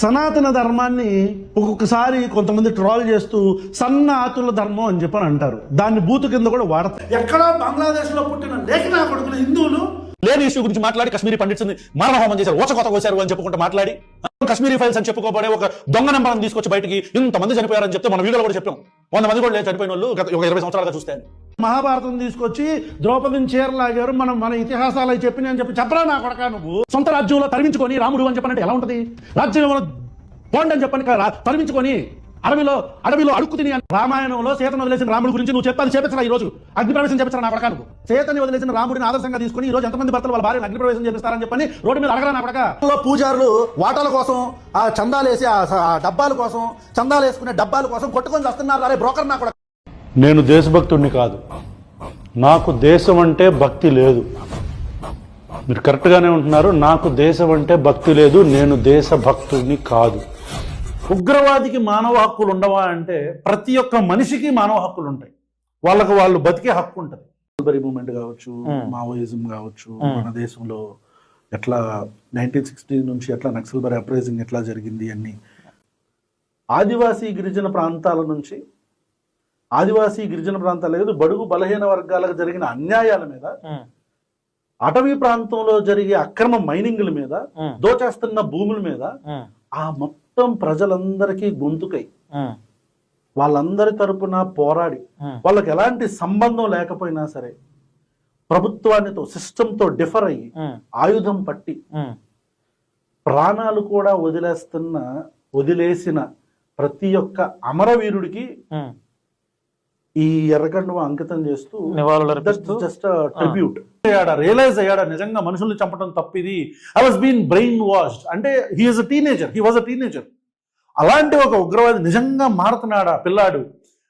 సనాతన ధర్మాన్ని ఒక్కొక్కసారి కొంతమంది ట్రోల్ చేస్తూ సన్నాతుల ధర్మం అని చెప్పని అంటారు. దాన్ని బూతు కింద కూడా వాడతారు. ఎక్కడో బంగ్లాదేశ్లో పుట్టిన లేఖనా కొడుకులు హిందువులు లేని ఇష్యూ గురించి మాట్లాడి కశ్మీరీ పండిట్స్ మారణహోమం చేశారు, ఓచకోత కోసారు అని చెప్పుకుంటూ మాట్లాడి కశ్మీరీ ఫైల్స్ అని చెప్పుకోబడే ఒక దొంగ నెంబర్ని తీసుకొచ్చి బయటికి ఇంతమంది చనిపోయారని చెప్తే మన వీడియోలో కూడా చెప్పాం. 100 మంది కూడా లేదు చనిపోయిన వాళ్ళు ఒక 20 సంవత్సరాలుగా చూస్తే. మహాభారతం తీసుకొచ్చి ద్రౌపదిని చీరలాగారు, మన ఇతిహాసాలు అవి చెప్పిన అని చెప్పరా నా కొడక నువ్వు. సొంత రాజ్యంలో తరిమించుకొని రాముడు అని చెప్పనంటే ఎలా ఉంటది? రాజ్యంలో పోండి అని చెప్పని తరిమించుకొని అడవిలో అడుక్కు తిని. రామాయణంలో సీతను వదిలేసిన రాముడి గురించి నువ్వు చెప్పాలి చేపించరా? ఈ రోజు అగ్నిప్రవేశం చేపించరా నా కొడక నువ్వు? సీతని వదిలేసిన రాముడిని ఆదర్శంగా తీసుకుని ఈ రోజు ఎంతమంది భర్తలు వాళ్ళ భార్యను అగ్నిప్రవేశం చేపిస్తారని చెప్పని రోడ్డు మీద అడగరా నా కొడక? పూజారులు వాటాల కోసం ఆ చందాలేసి ఆ డబ్బాల కోసం చందాలు వేసుకునే డబ్బాల కోసం కొట్టుకొని వస్తున్నారు. అరే బ్రోకర్ నా కొడక. నేను దేశభక్తుడిని కాదు, నాకు దేశం అంటే భక్తి లేదు. మీరు కరెక్ట్గానే ఉంటున్నారు. నాకు దేశం అంటే భక్తి లేదు, నేను దేశభక్తుడిని కాదు. ఉగ్రవాదికి మానవ హక్కులు ఉండవా అంటే ప్రతి ఒక్క మనిషికి మానవ హక్కులు ఉంటాయి. వాళ్ళు బతికే హక్కు ఉంటుంది. నక్సల్బరీ మూవ్మెంట్ కావచ్చు, మావోయిజం కావచ్చు, మన దేశంలో ఎట్లా 1960 నుంచి ఎట్లా నక్సల్బరీ అప్రైజింగ్ ఎట్లా జరిగింది అన్ని ఆదివాసీ గిరిజన ప్రాంతాల నుంచి లేదు బడుగు బలహీన వర్గాలకు జరిగిన అన్యాయాల మీద, అటవీ ప్రాంతంలో జరిగే అక్రమ మైనింగ్ల మీద, దోచేస్తున్న భూముల మీద ఆ మొత్తం ప్రజలందరికీ గొంతుకై వాళ్ళందరి తరపున పోరాడి వాళ్ళకి ఎలాంటి సంబంధం లేకపోయినా సరే ప్రభుత్వానితో సిస్టంతో డిఫర్ అయ్యి ఆయుధం పట్టి ప్రాణాలు కూడా వదిలేసిన ప్రతి ఒక్క అమరవీరుడికి ఈ ఎర్రకండువ అంకితం చేస్తూ జస్ట్ ట్రిబ్యూట్ రియలైజ్ అయ్యాడా నిజంగా మనుషుల్ని చంపడం తప్పిది. I was been brainwashed. అంటే హీ వాజ్ అ టీనేజర్. అలాంటి ఒక ఉగ్రవాది నిజంగా మారుతున్నాడా పిల్లాడు?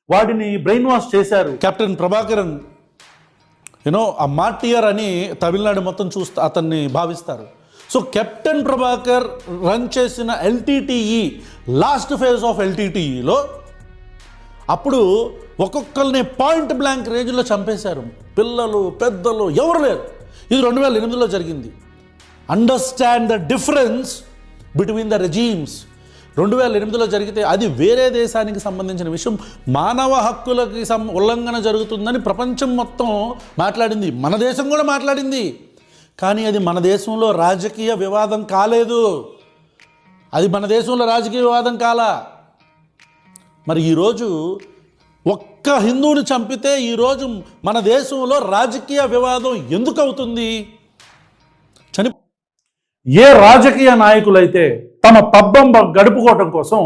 వాడిని బ్రెయిన్ వాష్ చేశారు. కెప్టెన్ ప్రభాకరన్ ఆ మార్టియర్ అని తమిళనాడు మొత్తం చూస్తే అతన్ని భావిస్తారు. సో కెప్టెన్ ప్రభాకర్ రన్ చేసిన LTTE లాస్ట్ ఫేజ్ ఆఫ్ LTTEలో అప్పుడు ఒక్కొక్కరిని పాయింట్ బ్లాంక్ రేంజ్లో చంపేశారు. పిల్లలు పెద్దలు ఎవరు లేరు. ఇది 2008లో జరిగింది. Understand the difference between the regimes. 2008లో జరిగితే అది వేరే దేశానికి సంబంధించిన విషయం. మానవ హక్కులకి ఉల్లంఘన జరుగుతుందని ప్రపంచం మొత్తం మాట్లాడింది, మన దేశం కూడా మాట్లాడింది. కానీ అది మన దేశంలో రాజకీయ వివాదం కాలేదు. మరి ఈరోజు ఒక్క హిందువుని చంపితే ఈరోజు మన దేశంలో రాజకీయ వివాదం ఎందుకు అవుతుంది? ఏ రాజకీయ నాయకులైతే తమ పబ్బం గడుపుకోవటం కోసం,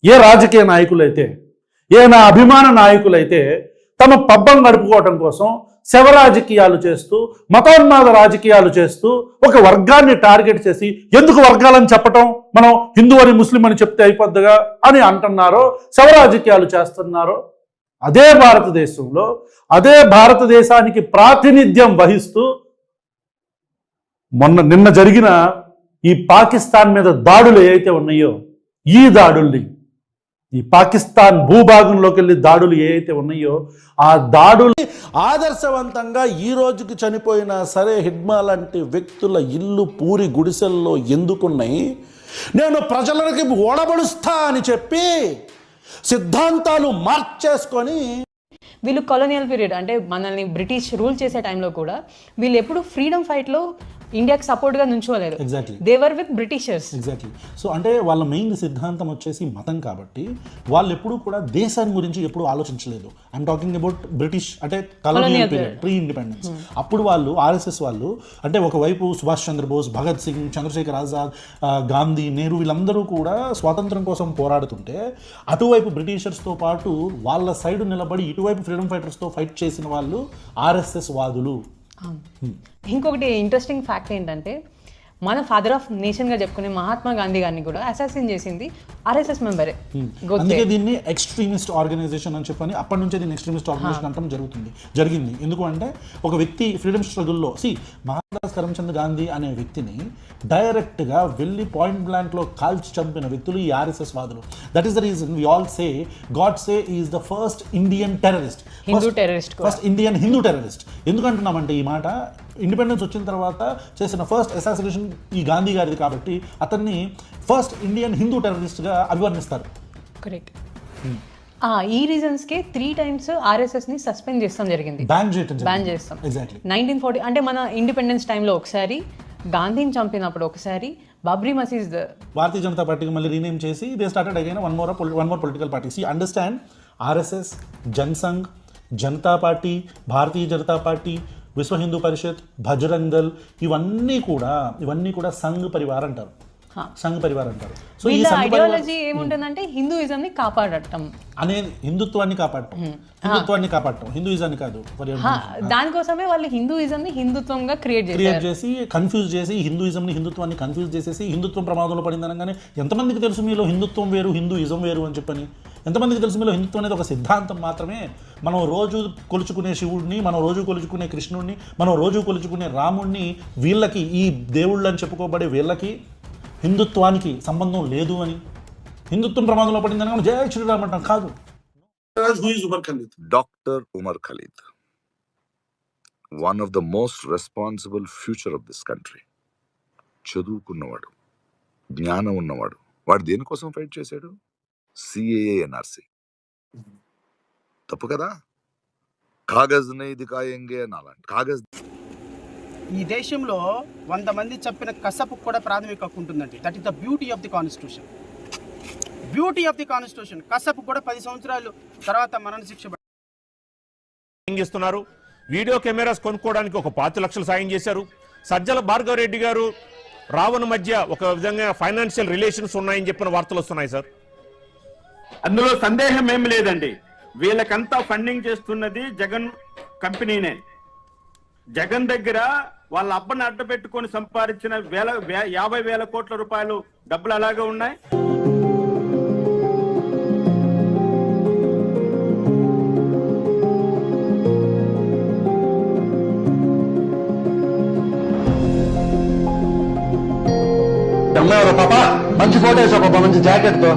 ఏ రాజకీయ నాయకులైతే, నా అభిమాన నాయకులైతే తమ పబ్బం గడుపుకోవటం కోసం శవ రాజకీయాలు చేస్తూ, మతోన్మాద రాజకీయాలు చేస్తూ, ఒక వర్గాన్ని టార్గెట్ చేసి ఎందుకు వర్గాలని చెప్పటం, మనం హిందూ అని ముస్లిం అని చెప్తే అయిపోద్దిగా అని అంటున్నారో, శవ రాజకీయాలు చేస్తున్నారో, అదే భారతదేశంలో అదే భారతదేశానికి ప్రాతినిధ్యం వహిస్తూ నిన్న జరిగిన ఈ పాకిస్తాన్ మీద దాడులు ఏవైతే ఉన్నాయో, ఈ పాకిస్తాన్ భూభాగంలోకి వెళ్ళి దాడులు ఏవైతే ఉన్నాయో ఆ దాడులు ఆదర్శవంతంగా ఈ రోజుకి చనిపోయినా సరే హిడ్మా లాంటి వ్యక్తుల ఇల్లు పూరి గుడిసెల్లో ఎందుకున్నాయి? నేను ప్రజలకి ఓడబడుస్తా అని చెప్పి సిద్ధాంతాలు మార్చేసుకొని వీళ్ళు కొలోనియల్ పీరియడ్ అంటే మనల్ని బ్రిటిష్ రూల్ చేసే టైంలో కూడా వీళ్ళు ఎప్పుడు ఫ్రీడమ్ ఫైట్లో ఇండియాకి సపోర్ట్గా నుంచోలేదు. Exactly, they were with Britishers. Exactly. So అంటే వాళ్ళ మెయిన్ సిద్ధాంతం వచ్చేసి మతం కాబట్టి వాళ్ళు ఎప్పుడు కూడా దేశాన్ని గురించి ఎప్పుడు ఆలోచించలేదు. ఐఎమ్ టాకింగ్ అబౌట్ బ్రిటిష్ అంటే కలోనియల్ పీరియడ్, ప్రీ ఇండిపెండెన్స్. అప్పుడు వాళ్ళు RSS వాళ్ళు అంటే ఒకవైపు సుభాష్ చంద్రబోస్, భగత్ సింగ్, చంద్రశేఖర్ ఆజాద్, గాంధీ, నెహ్రూ వీళ్ళందరూ కూడా స్వాతంత్రం కోసం పోరాడుతుంటే అటువైపు బ్రిటిషర్స్తో పాటు వాళ్ళ సైడ్ నిలబడి ఇటువైపు ఫ్రీడమ్ ఫైటర్స్తో ఫైట్ చేసిన వాళ్ళు RSS వాదులు. ఇంకొకటి ఇంట్రెస్టింగ్ ఫ్యాక్ట్ ఏంటంటే మన ఫాదర్ ఆఫ్ నేషన్గా చెప్పుకునే మహాత్మా గాంధీ గారిని కూడా అసాసిన్ చేసింది RSS మెంబరే. అందుకే దీన్ని ఎక్స్ట్రీమిస్ట్ ఆర్గనైజేషన్ అని చెప్పని అప్పటి నుంచే దీన్ని ఎక్స్ట్రీమిస్ట్ ఆర్గనైజేషన్ అంటాం జరిగింది. ఎందుకు అంటే ఒక వ్యక్తి ఫ్రీడమ్ స్ట్రగుల్లో మహాత్మాదాస్ కరమ్చంద్ గాంధీ అనే వ్యక్తిని డైరెక్ట్గా వెళ్ళి పాయింట్ బ్లాంక్లో కాల్చి చంపిన వ్యక్తులు ఈ RSS వాదులు. That is the reason we all say Godse is the first Indian terrorist, Hindu terrorist. First Indian Hindu terrorist. ఎందుకంటున్నామంటే ఈ మాట ఇండిపెండెన్స్ వచ్చిన తర్వాత చేసిన ఫస్ట్ అసాసినేషన్ ఈ గాంధీ గారిది కాబట్టి అతన్ని ఫస్ట్ ఇండియన్ హిందూ టెర్రరిస్ట్గా అభివర్ణిస్తారు. కరెక్ట్. ఈ రీజన్స్కే 3 times ఆర్ఎస్ఎస్ని సస్పెండ్ చేస్తాం జరిగింది, బ్యాన్ చేస్తాం. ఎగ్జాక్ట్లీ 1940 అంటే మన ఇండిపెండెన్స్ టైంలో ఒకసారి, గాంధీని చంపినప్పుడు ఒకసారి, బాబ్రీ మసీద్ భారతీయ జనతా పార్టీకి మళ్ళీ రీనేమ్ చేసి they started again one more political parties. You understand, RSS, Jan Sangh, Janata party, Bharatiya Janata party, విశ్వ హిందూ పరిషత్, బజరంగ్ దళ్, ఇవన్నీ కూడా సంఘ్ పరివార్ అంటారు. సంఘ్ పరివార్ అంటారు. సో ఈ ఐడియాలజీ ఏముంటుందంటే హిందూయిజంని కాపాడటం అనేది, హిందుత్వాన్ని కాపాడటం, హిందూయిజాన్ని కాదు. దానికోసమే వాళ్ళు హిందూయిజంని హిందుత్వంగా క్రియేట్ చేసి కన్ఫ్యూజ్ చేసి హిందుత్వాన్ని కన్ఫ్యూజ్ చేసేసి హిందుత్వం ప్రమాదంలో పడింది అనగానే ఎంతమందికి తెలుసు మీలో హిందుత్వం వేరు, హిందూయిజం వేరు అని చెప్పని? ఎంతమందికి తెలుసు మీలో హిందుత్వం అనేది ఒక సిద్ధాంతం మాత్రమే? మనం రోజు కొలుచుకునే శివుడిని, మనం రోజు కొలుచుకునే కృష్ణుడిని, మనం రోజు కొలుచుకునే రాముడిని, వీళ్ళకి ఈ దేవుళ్ళు అని చెప్పుకోబడే వీళ్ళకి హిందుత్వానికి సంబంధం లేదు అని, హిందుత్వం ప్రమాదంలో పడిందని మనం జయ శ్రీరామ్ అంటాం. కాదు. Dr. Umar Khalid, one of the most responsible future of this country. చదువుకున్నవాడు, జ్ఞానం ఉన్నవాడు. వాడు దేనికోసం ఫైట్ చేశాడు? CAA, NRC. తప్పు కదా? కాగజ్ నే దిఖాయేంగే అనాలంట. కాగజ్ ఈ దేశంలో 100 మంది చెప్పిన కసపు కూడా ప్రాథమిక హక్కు ఉంటుందండి. That is the beauty of the constitution. కసపు కూడా 10 సంవత్సరాలు తర్వాత మరణ శిక్ష చేస్తున్నారు. వీడియో కెమెరాస్ కొనుక్కోవడానికి ఒక 5 లక్షలు సాయం చేశారు. సజ్జల భార్గవ రెడ్డి గారు రావణ మధ్య ఒక విధంగా ఫైనాన్షియల్ రిలేషన్స్ ఉన్నాయని చెప్పిన వార్తలు వస్తున్నాయి సార్. అందులో సందేహం ఏమి లేదండి. వీళ్ళకంతా ఫండింగ్ చేస్తున్నది జగన్ కంపెనీనే. జగన్ దగ్గర వాళ్ళ అబ్బని అడ్డ పెట్టుకొని సంపాదించిన 50,000 కోట్ల రూపాయలు డబ్బులు అలాగే ఉన్నాయి. పాప మంచి ఫోటో వేసా, పాప మంచి జాకెట్ తో.